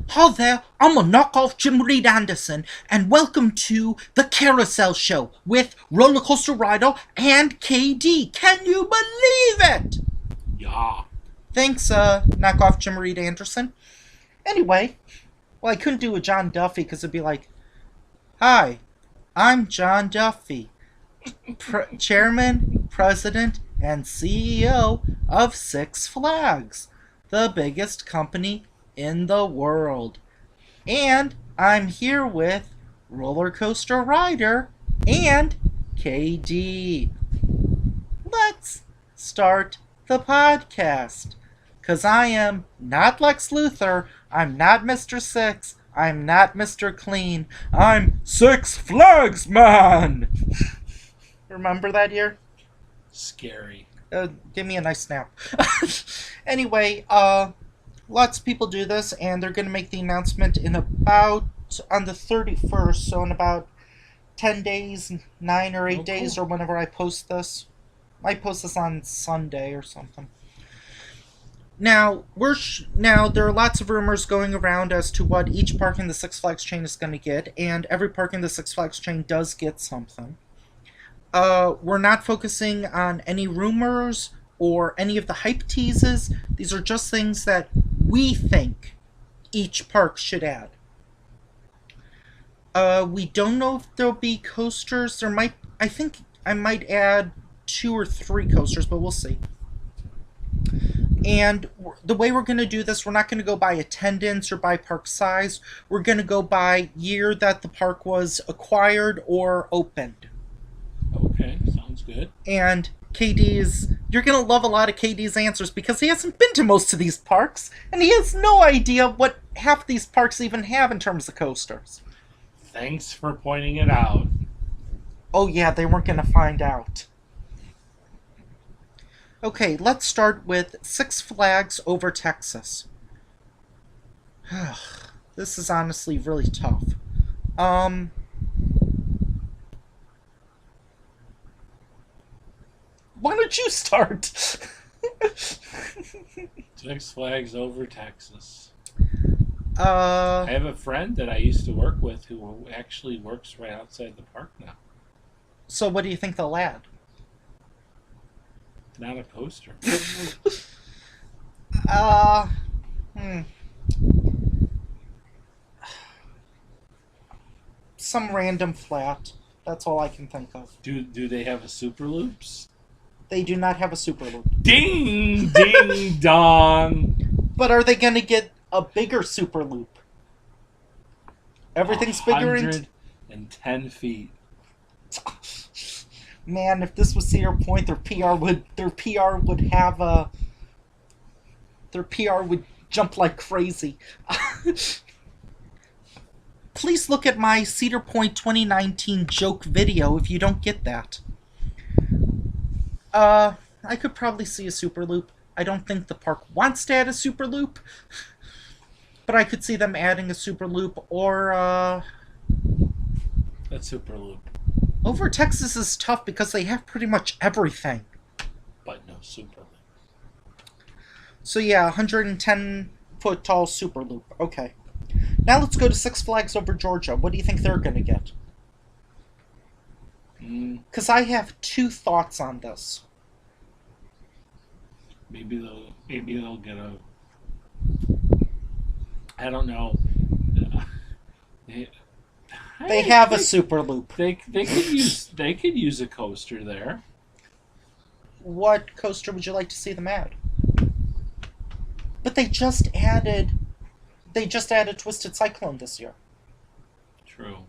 Hi there, I'm a knockoff Jim Reed Anderson, and welcome to the Carousel Show with Roller Coaster Rider and KD. Can you believe it? Yeah. Thanks, knockoff Jim Reed Anderson. Anyway, well, I couldn't do a John Duffy because it'd be like, hi, I'm John Duffy, Chairman, President, and CEO of Six Flags, the biggest company in the world. And I'm here with Roller Coaster Rider and KD. Let's start the podcast. Because I am not Lex Luthor, I'm not Mr. Six, I'm not Mr. Clean, I'm Six Flags Man! Remember that year? Scary. Give me a nice snap. Anyway, lots of people do this, and they're going to make the announcement on the 31st, so in about 10 days, 9 or 8 days, Cool. or whenever I post this. I post this on Sunday or something. Now, now there are lots of rumors going around as to what each park in the Six Flags chain is going to get, and every park in the Six Flags chain does get something. We're not focusing on any rumors or any of the hype teases. These are just things that we think each park should add. We don't know if there'll be coasters. I think I might add 2 or 3 coasters, but we'll see. And the way we're going to do this, we're not going to go by attendance or by park size. We're going to go by year that the park was acquired or opened. Okay, sounds good. And you're going to love a lot of KD's answers because he hasn't been to most of these parks, and he has no idea what half these parks even have in terms of coasters. Thanks for pointing it out. Oh yeah, they weren't going to find out. Okay, let's start with Six Flags over Texas. This is honestly really tough. Why don't you start? Six Flags over Texas. uh, I have a friend that I used to work with who actually works right outside the park now. so what do you think they'll add? Not a coaster. Uh, hmm. Some random flat. That's all I can think of. Do they have a Super Loops? They do not have a Super Loop. Ding ding dong. But are they going to get a bigger Super Loop? Everything's bigger in... 110 feet. Man, if this was Cedar Point, their PR would jump like crazy. Please look at my Cedar Point 2019 joke video if you don't get that. I could probably see a Super Loop. I don't think the park wants to add a Super Loop, but I could see them adding a Super Loop or, That Super Loop, over Texas is tough because they have pretty much everything. but no Super Loop. So yeah, 110 foot tall Super Loop. Okay. Now let's go to Six Flags over Georgia. What do you think they're going to get? Because I have 2 thoughts on this. Maybe they'll get a. I don't know. They have a Super Loop. They could use a coaster there. What coaster would you like to see them add? But they just added Twisted Cyclone this year. True.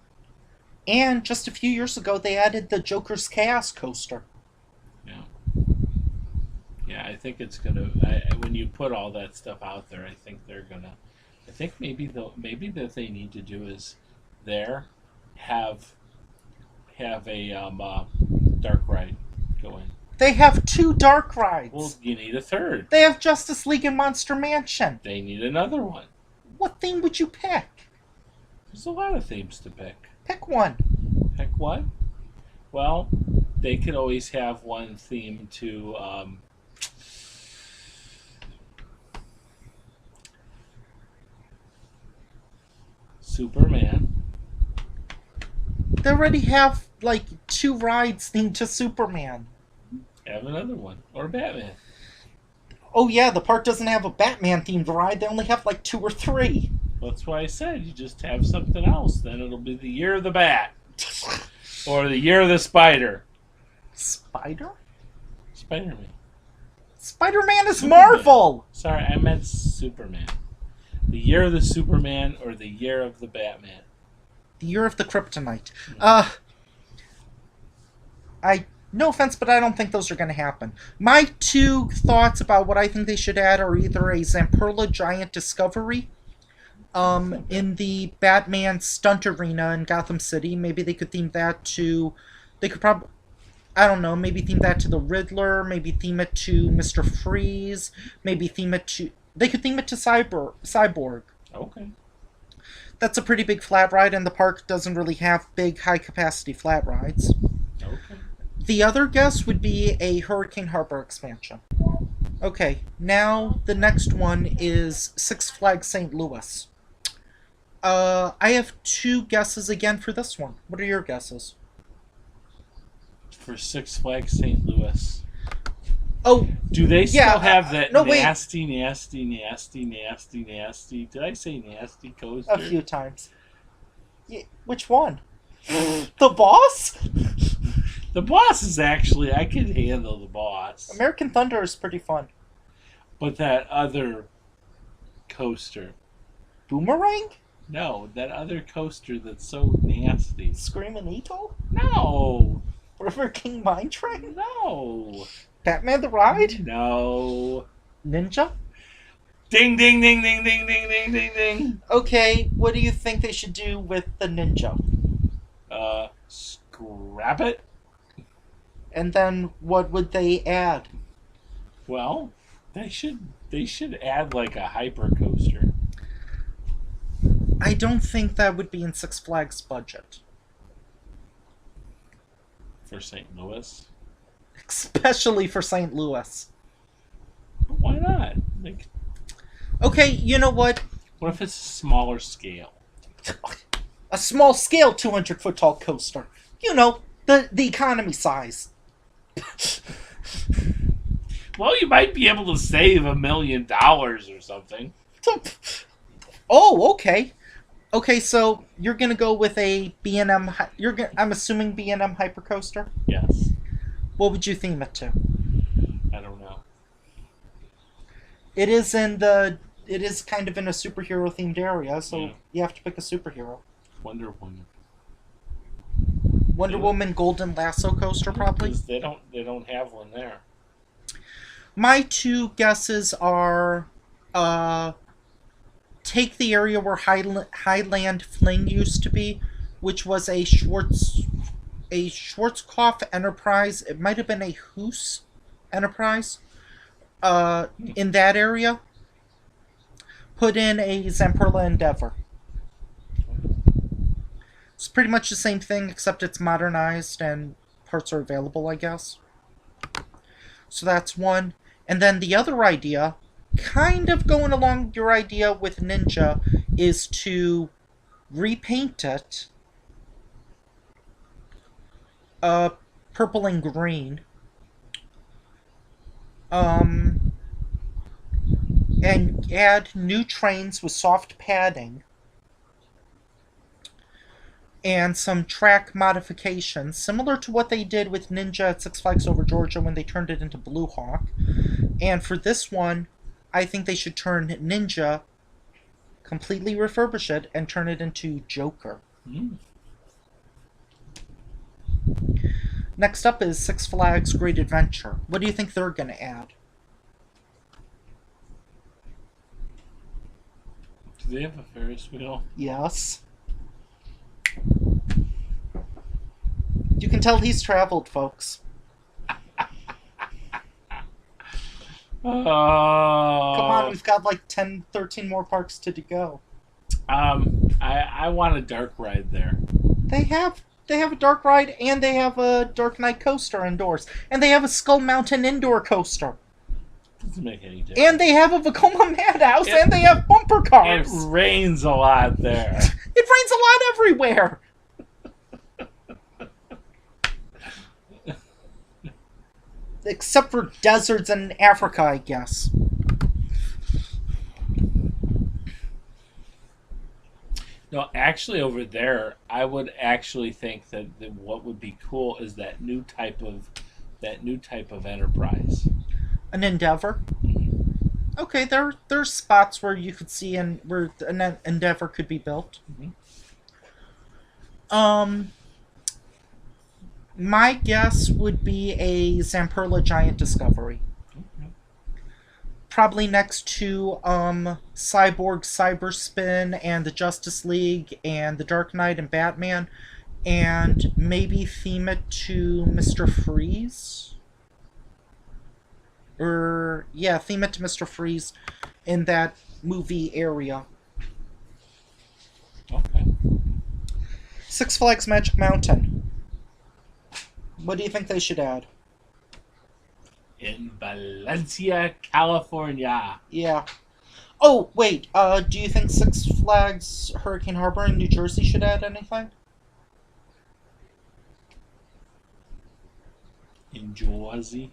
And just a few years ago they added the Joker's Chaos coaster. Yeah. Yeah, I think it's gonna. When you put all that stuff out there, I think they're gonna. I think maybe that they need to do is there have a dark ride going. They have 2 dark rides. Well, you need a third. They have Justice League and Monster Mansion. They need another one. What theme would you pick? There's a lot of themes to pick. Pick one. Pick one. Well, they could always have one theme to. Superman. They already have like 2 rides themed to Superman. Have another one. Or Batman. Oh yeah, the park doesn't have a Batman themed ride. They only have like 2 or 3. That's why I said you just have something else. Then it'll be the year of the bat. Or the year of the spider. Spider? Spider-Man. Spider-Man is Superman. Marvel! Sorry, I meant Superman. The year of the Superman or the year of the Batman. The year of the Kryptonite. No offense, but I don't think those are going to happen. My 2 thoughts about what I think they should add are either a Zamperla Giant Discovery in the Batman stunt arena in Gotham City. Maybe they could theme that to... They could probably... I don't know, maybe theme that to the Riddler, maybe theme it to Mr. Freeze, maybe theme it to... They could theme it to Cyborg. Okay. That's a pretty big flat ride, and the park doesn't really have big, high-capacity flat rides. Okay. The other guess would be a Hurricane Harbor expansion. Okay, now the next one is Six Flags St. Louis. I have 2 guesses again for this one. What are your guesses? For Six Flags St. Louis. Oh, do they still yeah, have that no, nasty? Did I say nasty coaster? A few times. Yeah, which one? The Boss? The Boss is actually, I can handle the Boss. American Thunder is pretty fun. But that other coaster. Boomerang? No, that other coaster that's so nasty. Screamin' Eagle? No. River King Mine Train? No. Batman the Ride? No. Ninja? Ding, ding, ding, ding, ding, ding, ding, ding, ding. Okay, what do you think they should do with the Ninja? Scrap it? And then what would they add? Well, they should add like a hyper coaster. I don't think that would be in Six Flags' budget. For St. Louis? Especially for St. Louis. But why not? Like, okay, you know what? what if it's a smaller scale? A small scale 200-foot tall coaster. You know, the economy size. Well, you might be able to save $1 million or something. Oh, okay. Okay, so you're gonna go with a B&M. I'm assuming B&M hypercoaster. Yes. What would you theme it to? I don't know. It is kind of in a superhero themed area, so Yeah. you have to pick a superhero. Wonder Woman. Wonder Woman Golden Lasso coaster, probably. 'Cause they don't have one there. My 2 guesses are, take the area where Highland Fling used to be, which was a Schwarzkopf Enterprise. It might have been a Hoos Enterprise. In that area, put in a Zamperla Endeavor. It's pretty much the same thing, except it's modernized and parts are available, I guess. So that's one. And then the other idea, kind of going along your idea with Ninja, is to repaint it purple and green. And add new trains with soft padding. And some track modifications, similar to what they did with Ninja at Six Flags Over Georgia when they turned it into Blue Hawk. And for this one, I think they should turn Ninja, completely refurbish it, and turn it into Joker. Next up is Six Flags Great Adventure. What do you think they're going to add? Do they have a Ferris wheel? Yes. You can tell he's traveled, folks. Come on, we've got like 10, 13 more parks to go. I want a dark ride there. They have a dark ride, and they have a Dark Knight coaster indoors, and they have a Skull Mountain indoor coaster. Doesn't make any difference. And they have a Vekoma Madhouse, It- and they have bumper It cars. rains a lot there. It rains a lot everywhere. Except for deserts in Africa, I guess. No, actually, over there, I would actually think that what would be cool is that new type of enterprise. An Endeavor. Okay, there's spots where you could see where an Endeavor could be built. My guess would be a Zamperla Giant Discovery. Probably next to Cyborg, Cyberspin, and the Justice League, and the Dark Knight and Batman, and maybe theme it to Mr. Freeze. Theme it to Mr. Freeze in that movie area. Okay. Six Flags Magic Mountain. What do you think they should add? In Valencia, California. Yeah. Oh, wait. Do you think Six Flags Hurricane Harbor in New Jersey should add anything? In Jersey.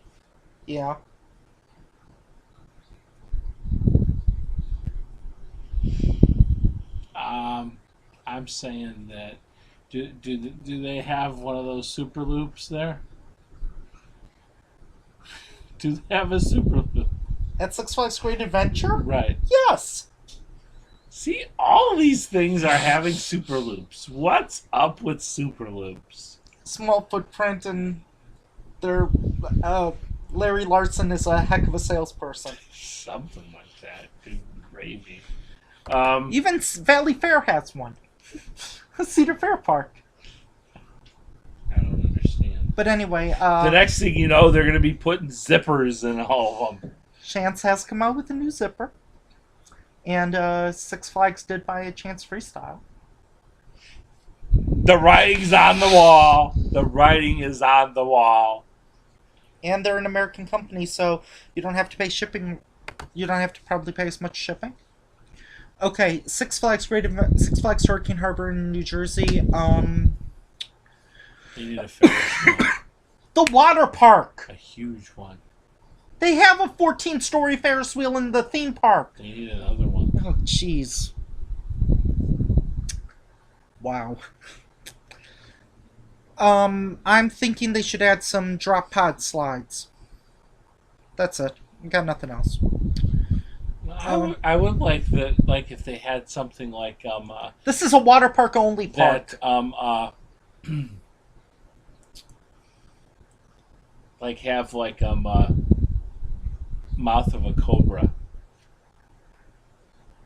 Yeah. I'm saying that do they have one of those super loops there? Do they have a super loop? At Six Flags Great Adventure? Right. Yes. See, all these things are having super loops. What's up with super loops? Small footprint, and their Larry Larson is a heck of a salesperson. Something like that. Good gravy. Even Valley Fair has one. Cedar Fair Park. I don't understand. But anyway, The next thing you know, they're going to be putting zippers in all of them. Chance has come out with a new zipper. And Six Flags did buy a Chance Freestyle. The writing's on the wall. The writing is on the wall. And they're an American company, so you don't have to pay shipping. You don't have to probably pay as much shipping. Okay, Six Flags Hurricane Harbor in New Jersey. They need a Ferris wheel. The water park. A huge one. They have a 14-story Ferris wheel in the theme park. They need another one. Oh, jeez. Wow. I'm thinking they should add some drop pod slides. That's it. Got nothing else. I would like that. Like if they had something like This is a water park only park. that like have like mouth of a cobra,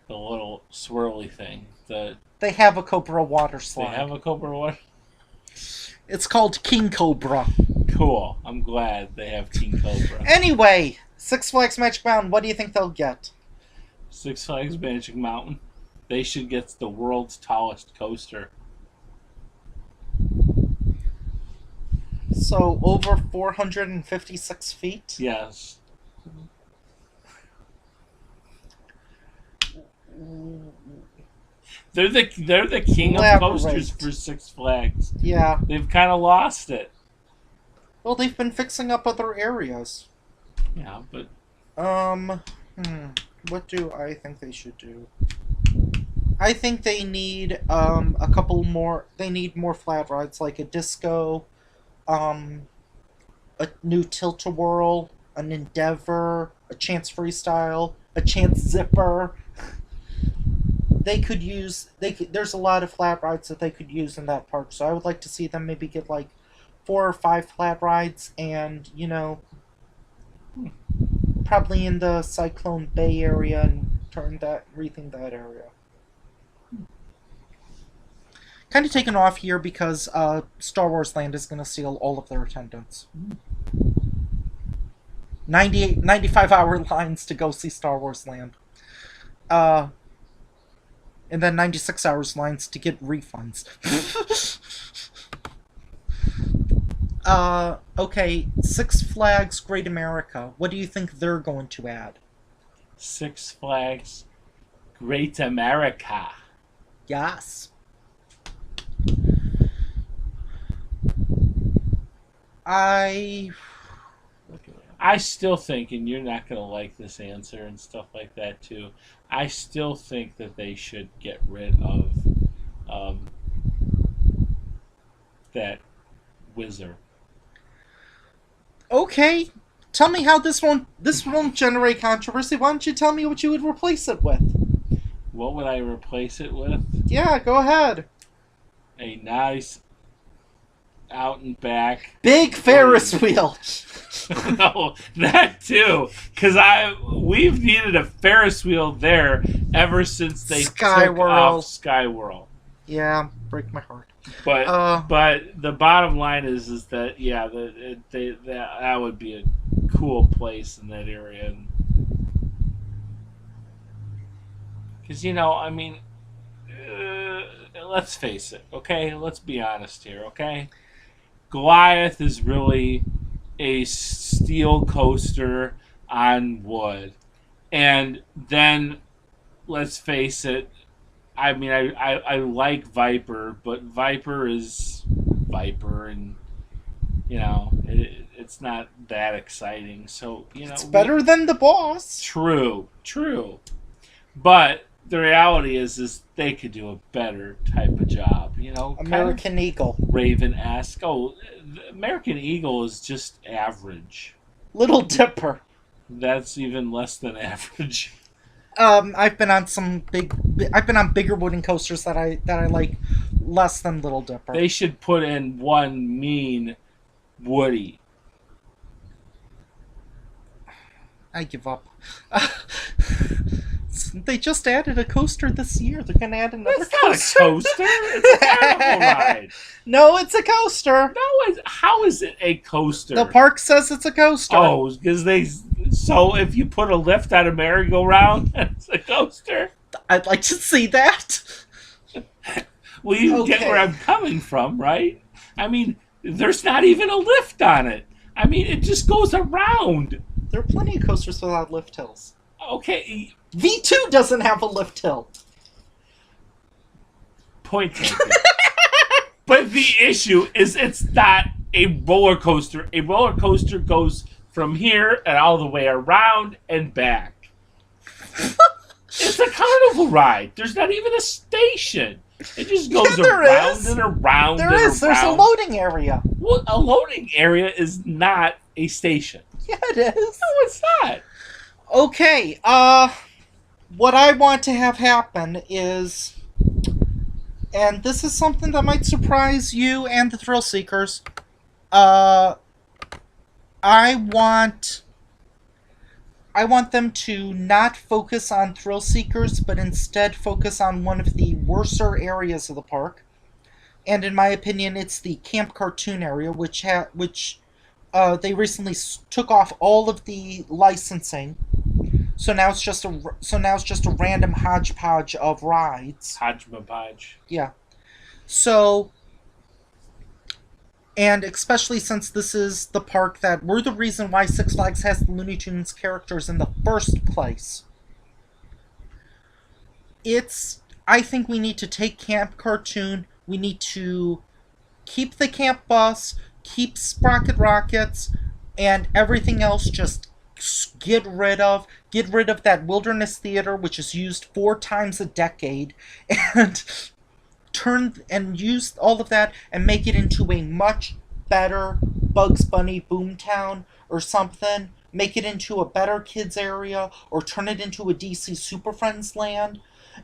the little swirly thing. They have a Cobra water They slide. have a cobra one. It's called King Cobra. Cool. I'm glad they have King Cobra. Anyway, Six Flags Magic Mountain, what do you think they'll get? Six Flags Magic Mountain. They should get the world's tallest coaster. So, over 456 feet? Yes. They're the king of Elaborate. coasters for Six Flags. Yeah. They've kind of lost it. Well, they've been fixing up other areas. Yeah, but What do I think they should do? I think they need a couple more. They need more flat rides, like a disco, a new Tilt-A-Whirl, an Endeavor, a Chance Freestyle, a Chance Zipper. They could use. There's a lot of flat rides that they could use in that park. So I would like to see them maybe get like 4 or 5 flat rides, and probably in the Cyclone Bay area, and rethink that area. Kind of taken off here because Star Wars Land is going to steal all of their attendance. 95-hour lines to go see Star Wars Land. And then 96 hours lines to get refunds. Okay, Six Flags Great America. What do you think they're going to add? Six Flags Great America. Yes. I I still think, and you're not going to like this answer and stuff like that too. I still think that they should get rid of um, that wizard. okay. Tell me how this won't generate controversy. Why don't you tell me what you would replace it with? What would I replace it with? Yeah, go ahead. A nice out and back. Big Ferris wheel. No, that too. Because we've needed a Ferris wheel there ever since they took off Skyworld. Yeah, break my heart. But the bottom line is that yeah, that would be a cool place in that area. Because I mean, let's face it. Okay, let's be honest here. Okay, Goliath is really a steel coaster on wood, and then let's face it. I mean, I like Viper, but Viper is Viper, and it's not that exciting. So it's better than the boss. True, but the reality is they could do a better type of job. American Eagle, Raven-esque. Oh, American Eagle is just average. Little Dipper. That's even less than average. I've been on bigger wooden coasters that I like less than Little Dipper. They should put in one mean Woody. I give up. They just added a coaster this year. They're gonna add another It's coaster. Not a coaster. It's a carnival ride. No, it's a coaster. No, how is it a coaster? The park says it's a coaster. Oh, because so if you put a lift on a merry-go-round, it's a coaster. I'd like to see that. Well, you get where I'm coming from, right? I mean, there's not even a lift on it. I mean, it just goes around. There are plenty of coasters without lift hills. Okay. V2 doesn't have a lift hill. Point taken. But the issue is it's not a roller coaster. A roller coaster goes from here and all the way around and back. It's a carnival ride. There's not even a station. It just goes around and around. There is. There's a loading area. Well, a loading area is not a station. Yeah, it is. No, it's not. Okay, what I want to have happen is, and this is something that might surprise you and the thrill seekers, I want them to not focus on thrill seekers, but instead focus on one of the worser areas of the park. And in my opinion, it's the Camp Cartoon area, which they recently took off all of the licensing. So now it's just a random hodgepodge of rides. Hodgepodge. Yeah. So, and especially since this is the park that we're the reason why Six Flags has the Looney Tunes characters in the first place. I think we need to take Camp Cartoon. We need to keep the Camp Bus, keep Sprocket Rockets, and everything else just get rid of that Wilderness Theater, which is used 4 times a decade, and use all of that and make it into a much better Bugs Bunny Boomtown or something. Make it into a better kids area, or turn it into a DC Super Friends land,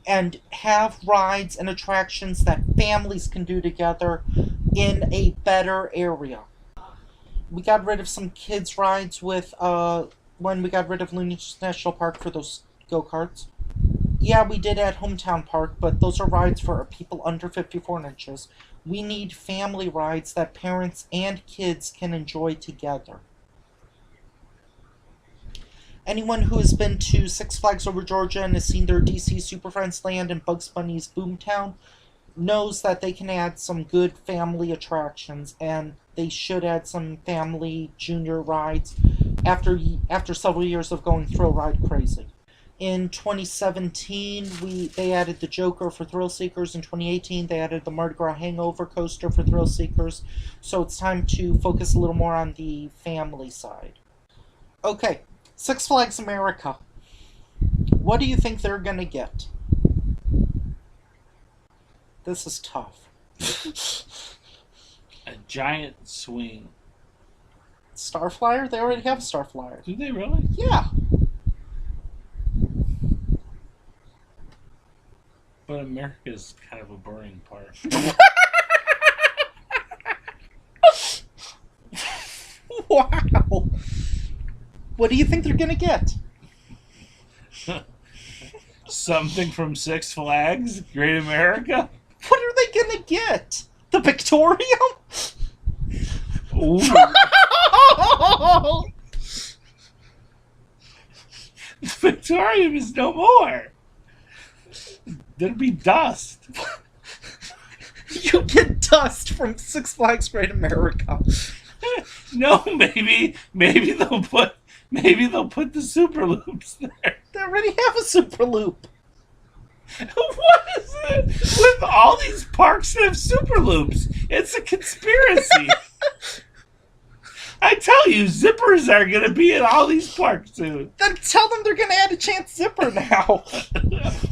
and have rides and attractions that families can do together in a better area. We got rid of some kids' rides when we got rid of Looney Tunes National Park for those go-karts. Yeah, we did at Hometown Park, but those are rides for people under 54 inches. We need family rides that parents and kids can enjoy together. Anyone who has been to Six Flags Over Georgia and has seen their DC Super Friends Land and Bugs Bunny's Boomtown, knows that they can add some good family attractions, and they should add some family junior rides after several years of going thrill ride crazy. In 2017, they added the Joker for thrill seekers. In 2018, they added the Mardi Gras Hangover coaster for thrill seekers. So it's time to focus a little more on the family side. Okay, Six Flags America. What do you think they're gonna get? This is tough. A giant swing. Starflyer? They already have Starflyer. Do they really? Yeah. But America's kind of a boring park. Wow. What do you think they're gonna get? Something from Six Flags, Great America. What are they gonna get? The Victorium? Ooh. The Victorium is no more. There'd be dust. You get dust from Six Flags Great America. No, maybe they'll put the Super Loops there. They already have a Super Loop. What is it with all these parks that have Super Loops? It's a conspiracy. I tell you, zippers are going to be in all these parks soon. Then tell them they're gonna add a chance zipper now.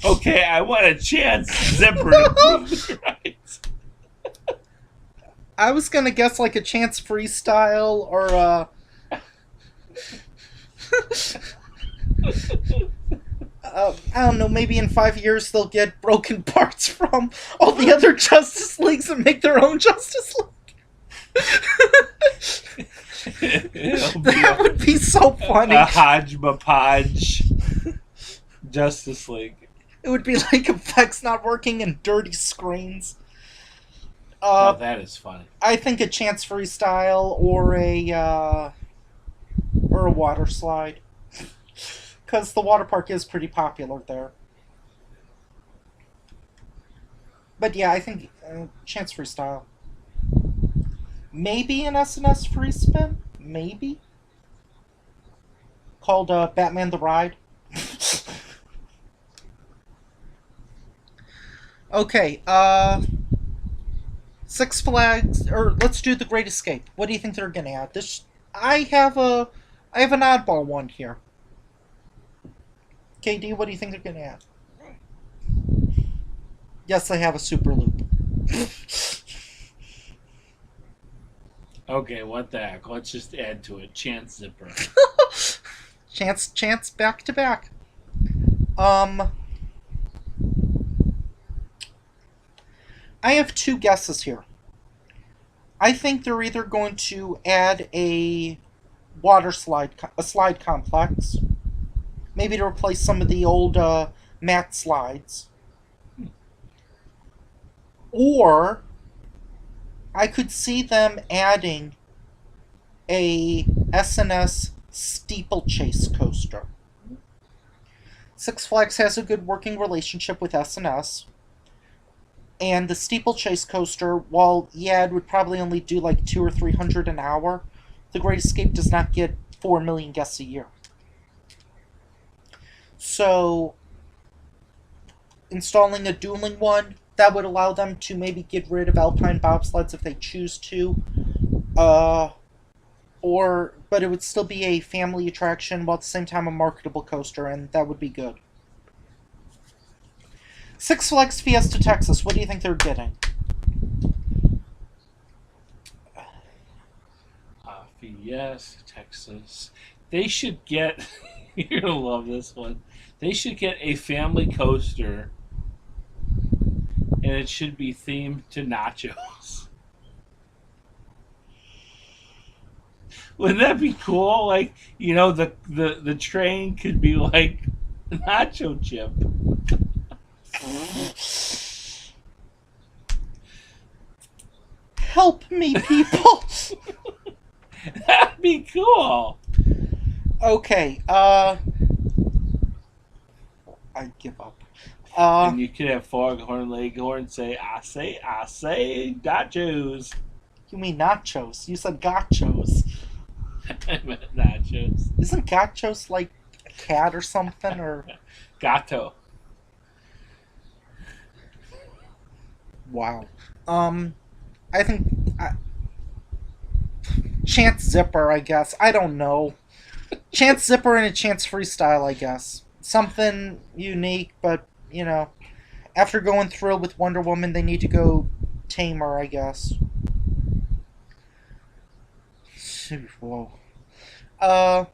Okay, I want a chance zipper to prove the right. I was gonna guess like a chance freestyle or a. I don't know, maybe in 5 years they'll get broken parts from all the other Justice Leagues and make their own Justice League. That would be so funny. A hodgepodge Justice League. It would be like effects not working and dirty screens. Oh, that is funny. I think a chance freestyle or a water slide, because the water park is pretty popular there. But yeah, I think chance freestyle. Maybe an SNS free spin, maybe called Batman the Ride. Okay, Six Flags, or let's do the Great Escape. What do you think they're gonna add? I have an oddball one here. KD, what do you think they're gonna add? Yes, they have a Super Loop. Okay, what the heck? Let's just add to it. Chance zipper. Chance, back to back. I have two guesses here. I think they're either going to add a slide complex, maybe to replace some of the old mat slides, or I could see them adding a SNS steeplechase coaster. Six Flags has a good working relationship with SNS. And the steeplechase coaster, while yeah, it would probably only do like 200 or 300 an hour, the Great Escape does not get 4 million guests a year. So, installing a dueling one, that would allow them to maybe get rid of alpine bobsleds if they choose to. But it would still be a family attraction while at the same time a marketable coaster, and that would be good. Six Flags Fiesta Texas, what do you think they're getting? Fiesta Texas. They should get, you're going to love this one. They should get a family coaster, and it should be themed to nachos. Wouldn't that be cool? Like, you know, the train could be like nacho chip. Help me, people! That'd be cool. Okay, I give up. Uh, And you could have Foghorn Leghorn say, I say, nachos. you mean nachos? You said gachos. I meant nachos. Isn't gachos like a cat or something? Or Gato. wow. Um, I think Chance Zipper. I guess I don't know. Chance Zipper and a Chance Freestyle. I guess something unique, but after going Thrill with Wonder Woman, they need to go Tamer. I guess. Whoa. Uh,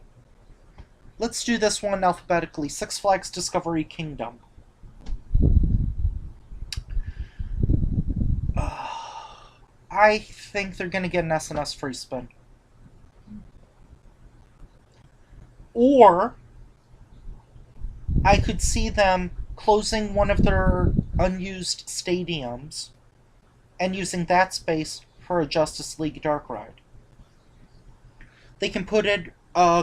let's do this one alphabetically. Six Flags Discovery Kingdom. I think they're gonna get an SNS free spin. Or I could see them closing one of their unused stadiums and using that space for a Justice League Dark Ride. They can put it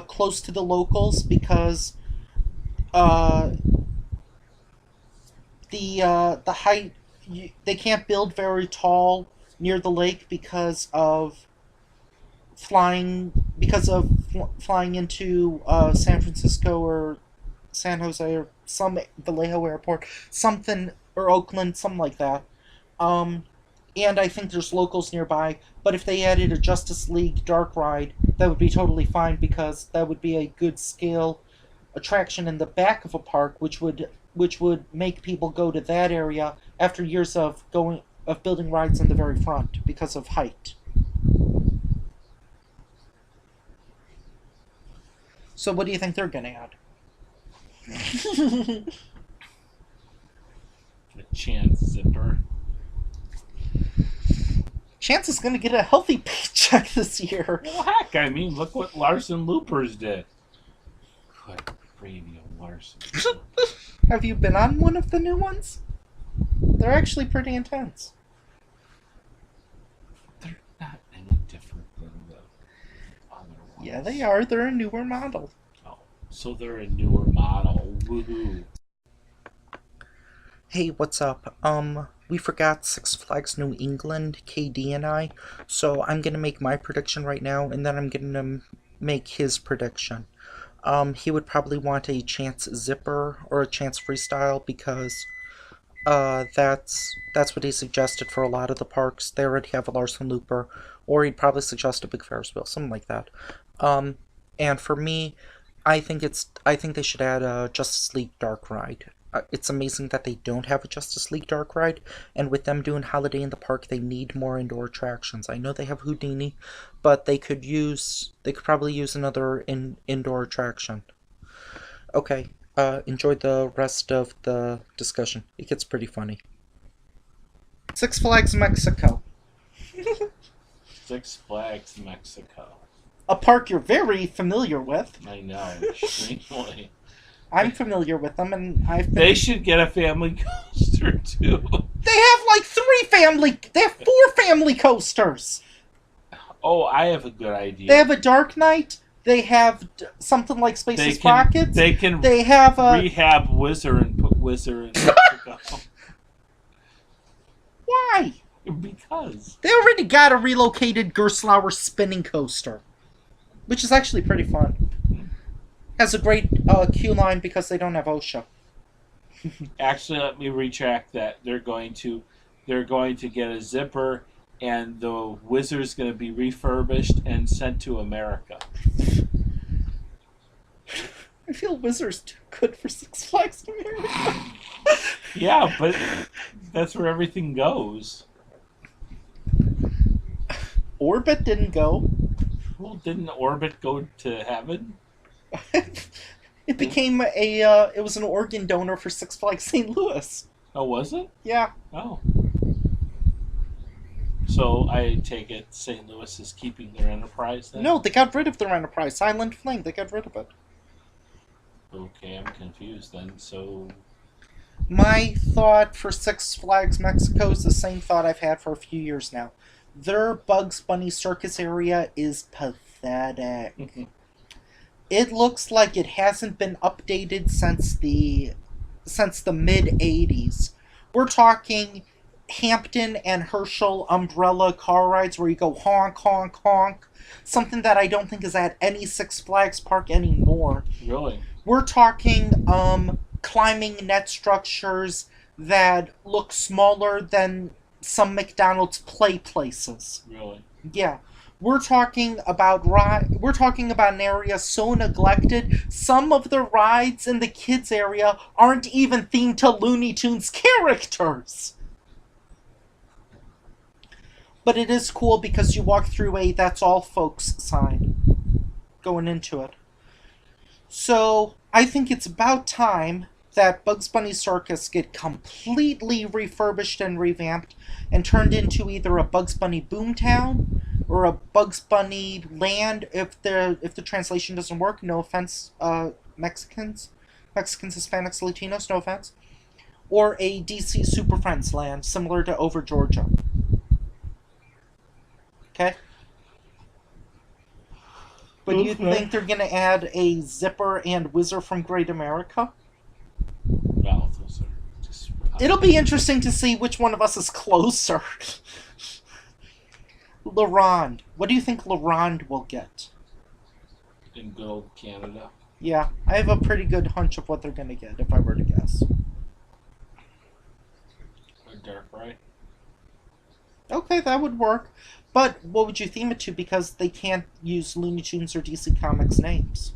close to the locals because uh, the height they can't build very tall near the lake flying because of flying into San Francisco or San Jose or some Vallejo airport, something or Oakland, something like that. Um, and I think there's locals nearby. But if they added a Justice League Dark Ride, that would be totally fine because that would be a good scale attraction in the back of a park, which would make people go to that area after years of building rides in the very front because of height. So what do you think they're gonna add? The Chance Zipper. Chance is gonna get a healthy paycheck this year. Well, heck, I mean, look what Larson Loopers did. Good radio, Larson. Have you been on one of the new ones? They're actually pretty intense. They're not any different than the other ones. Yeah, they are. They're a newer model. Oh, so they're a newer model. Woohoo. Hey, what's up? We forgot Six Flags New England, KD and I, so I'm gonna make my prediction right now, and then I'm gonna make his prediction. He would probably want a Chance Zipper or a Chance Freestyle because that's what he suggested for a lot of the parks. They already have a Larson Looper, or he'd probably suggest a big Ferris wheel, something like that. Um, and for me, I think they should add a Justice League Dark Ride. It's amazing that they don't have a Justice League Dark Ride, and with them doing Holiday in the Park, they need more indoor attractions. I know they have Houdini, but they could probably use another indoor attraction. Okay, enjoy the rest of the discussion. It gets pretty funny. Six Flags Mexico. Six Flags Mexico. A park you're very familiar with. I know, extremely. I'm familiar with them, and I've been... They should get a family coaster too. They have like They have 4 family coasters. Oh, I have a good idea. They have a Dark Knight. They have something like Space's Rockets. They can. They have a rehab Whizzer and put Whizzer in Mexico. Why? Because They already got a relocated Gerstlauer spinning coaster, which is actually pretty fun. Has a great queue line because they don't have OSHA. actually, let me retract that. They're going to get a zipper, and the Whizzer's going to be refurbished and sent to America. I feel Wizard's too good for Six Flags America. Yeah, but that's where everything goes. Orbit didn't go. Well, didn't Orbit go to heaven? It became it was an organ donor for Six Flags St. Louis. Oh, was it? Yeah. Oh. So I take it St. Louis is keeping their enterprise then? No, they got rid of their enterprise. Silent Flame, they got rid of it. Okay, I'm confused then. So My thought for Six Flags Mexico is the same thought I've had for a few years now. Their Bugs Bunny Circus area is pathetic. It looks like it hasn't been updated since the since the mid 80s. We're talking Hampton and Herschel umbrella car rides where you go honk, honk, honk. Something that I don't think is at any Six Flags park anymore. Really? We're talking climbing net structures that look smaller than some McDonald's play places. Really? Yeah. We're talking about an area so neglected. Some of the rides in the kids area aren't even themed to Looney Tunes characters. But it is cool because you walk through a "That's all folks" sign going into it. So, I think it's about time that Bugs Bunny Circus get completely refurbished and revamped and turned into either a Bugs Bunny Boomtown or a Bugs Bunny Land if the translation doesn't work. No offense, Mexicans, Hispanics, Latinos, no offense. Or a DC Super Friends Land, similar to Over Georgia. Okay? But you think they're going to add a Zipper and Whizzer from Great America? Well, those are just... It'll be interesting to see which one of us is closer. Ronde. What do you think Ronde will get? In good old Canada. Yeah, I have a pretty good hunch of what they're going to get, if I were to guess. A dark ride. Okay, that would work. But what would you theme it to? Because they can't use Looney Tunes or DC Comics names.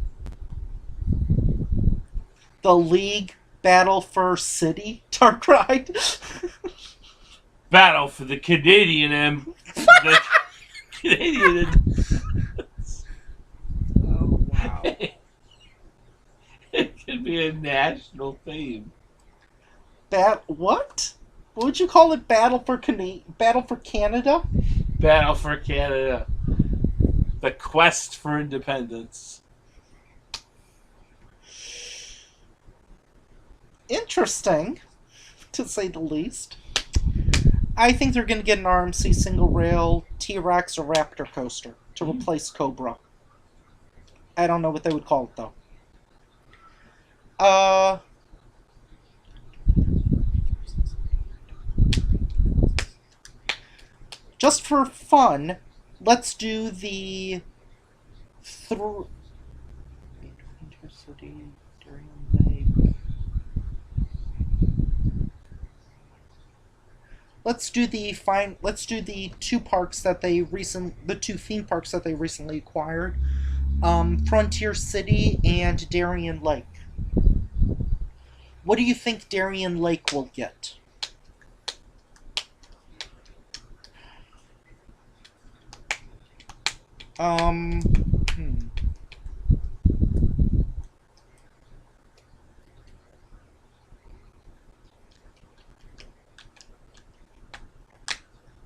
The League Battle for City Dark Ride? Battle for the Canadian the Canadian. Oh, wow. It could be a national theme. What? What would you call it? Battle for Canada? Battle for Canada. The quest for independence. Interesting, to say the least. I think they're going to get an RMC single rail T-Rex or Raptor coaster to replace Cobra. I don't know what they would call it, though. Just for fun, let's do the Let's do the two parks that the two theme parks that they recently acquired, Frontier City and Darien Lake. What do you think Darien Lake will get?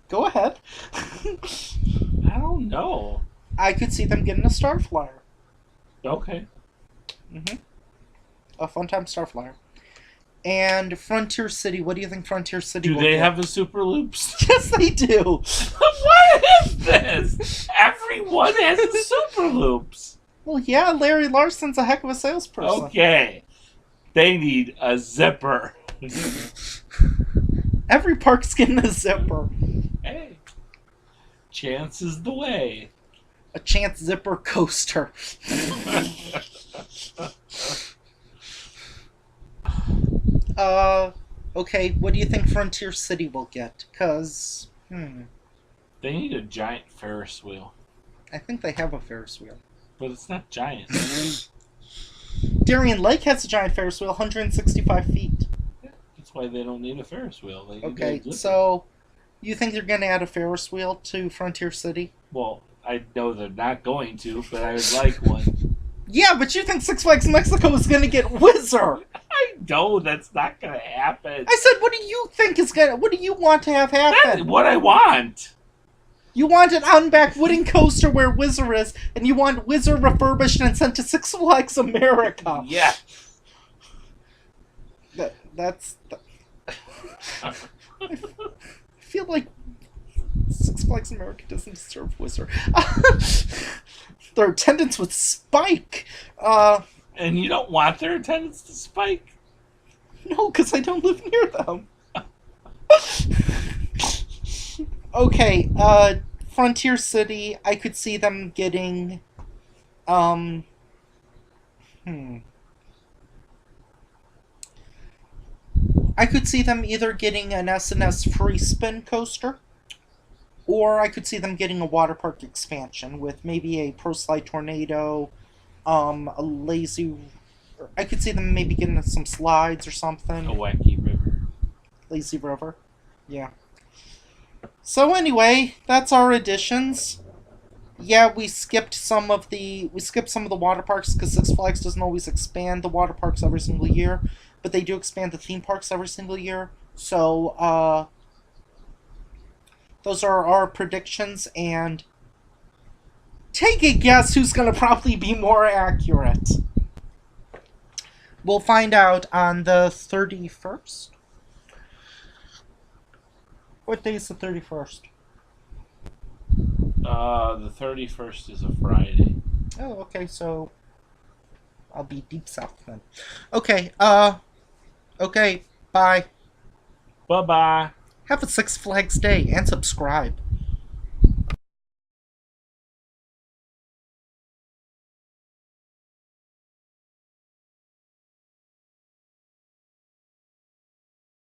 Go ahead. I don't know. I could see them getting a Star Flyer. Okay. A Funtime Star Flyer. And Frontier City, what do you think Frontier City will Do they get? have a Super Loops? Yes, they do! What is this? Everyone has a Super Loops. Well, yeah, Larry Larson's a heck of a salesperson. Okay. They need a zipper. Every park's getting a zipper. Hey. Chance is the way. A Chance Zipper coaster. Okay, what do you think Frontier City will get? Because, They need a giant Ferris wheel. I think they have a Ferris wheel. But it's not giant. Darien Lake has a giant Ferris wheel, 165 feet. That's why they don't need a Ferris wheel. They need Okay, a zipper. so you think they're going to add a Ferris wheel to Frontier City? Well, I know they're not going to, but I would like one. Yeah, but you think Six Flags Mexico is going to get Whizzer? I know that's not going to happen. I said, what do you think is going to... What do you want to have happen? That's what I want. You want an unbacked wooden coaster where Whizzer is, and you want Whizzer refurbished and sent to Six Flags America. Yeah. That's... I feel like Six Flags America doesn't deserve Whizzer. Their attendance would spike. And you don't want their attendance to spike? No, because I don't live near them. Okay, Frontier City, I could see them getting, um, hmm. I could see them either getting an S&S free spin coaster, or I could see them getting a water park expansion with maybe a Pro Slide Tornado, a lazy. I could see them maybe getting some slides or A something. wacky river. Lazy River. Yeah. So anyway, that's our additions. Yeah, we skipped some of the water parks because Six Flags doesn't always expand the water parks every single year, but they do expand the theme parks every single year. So those are our predictions, and take a guess who's going to probably be more accurate. We'll find out on the 31st. What day is the 31st? The 31st is a Friday. Oh, okay, so I'll be deep south then. Okay, okay, bye. Bye bye. Have a Six Flags day and subscribe.